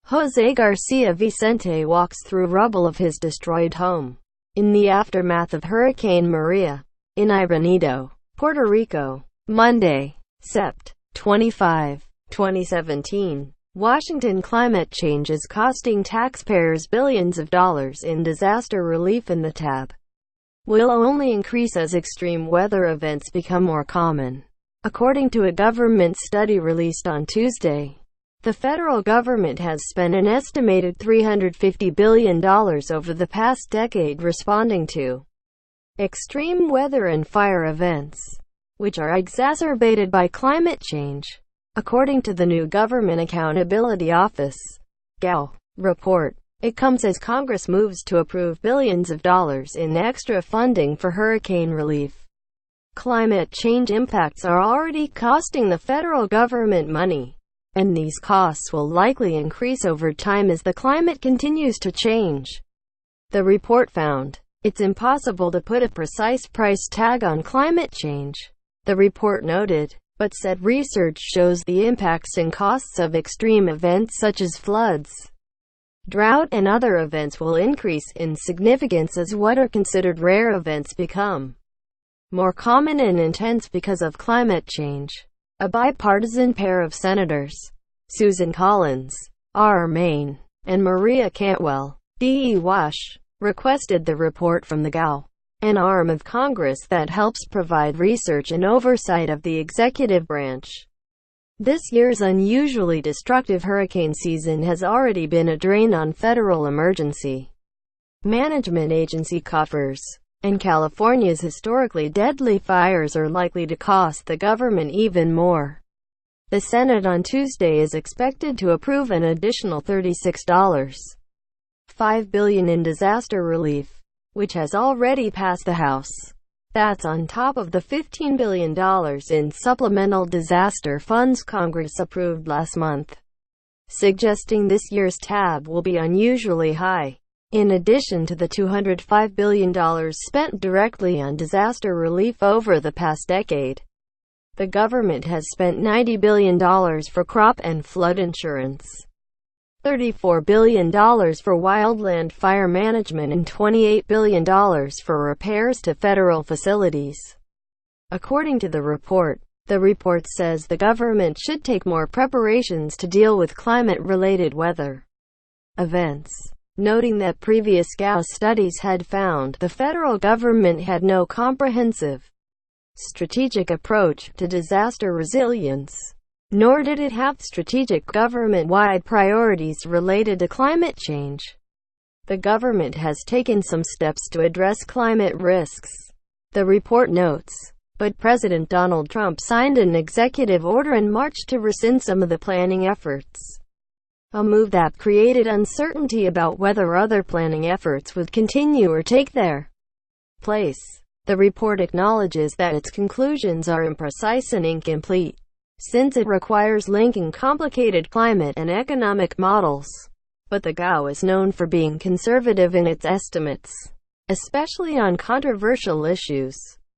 Jose Garcia Vicente walks through rubble of his destroyed home in the aftermath of Hurricane Maria in Aibonito, Puerto Rico. Monday, Sept. 25, 2017. Washington climate change is costing taxpayers billions of dollars in disaster relief, and the tab will only increase as extreme weather events become more common. According to a government study released on Tuesday, the federal government has spent an estimated $350 billion over the past decade responding to extreme weather and fire events, which are exacerbated by climate change, according to the new Government Accountability Office (GAO) report. It comes as Congress moves to approve billions of dollars in extra funding for hurricane relief. Climate change impacts are already costing the federal government money, and these costs will likely increase over time as the climate continues to change. The report found, it's impossible to put a precise price tag on climate change, the report noted, but said research shows the impacts and costs of extreme events such as floods, drought, and other events will increase in significance as what are considered rare events become more common and intense because of climate change. A bipartisan pair of senators, Susan Collins, R. Maine, and Maria Cantwell, D. Wash, requested the report from the GAO, an arm of Congress that helps provide research and oversight of the executive branch. This year's unusually destructive hurricane season has already been a drain on federal emergency management agency coffers, and California's historically deadly fires are likely to cost the government even more. The Senate on Tuesday is expected to approve an additional $36.5 billion in disaster relief, which has already passed the House. That's on top of the $15 billion in supplemental disaster funds Congress approved last month, suggesting this year's tab will be unusually high. In addition to the $205 billion spent directly on disaster relief over the past decade, the government has spent $90 billion for crop and flood insurance, $34 billion for wildland fire management, and $28 billion for repairs to federal facilities. According to the report says the government should take more preparations to deal with climate-related weather events, noting that previous GAO studies had found the federal government had no comprehensive, strategic approach to disaster resilience, nor did it have strategic government-wide priorities related to climate change. The government has taken some steps to address climate risks, the report notes, but President Donald Trump signed an executive order in March to rescind some of the planning efforts, a move that created uncertainty about whether other planning efforts would continue or take their place. The report acknowledges that its conclusions are imprecise and incomplete, since it requires linking complicated climate and economic models. But the GAO is known for being conservative in its estimates, especially on controversial issues.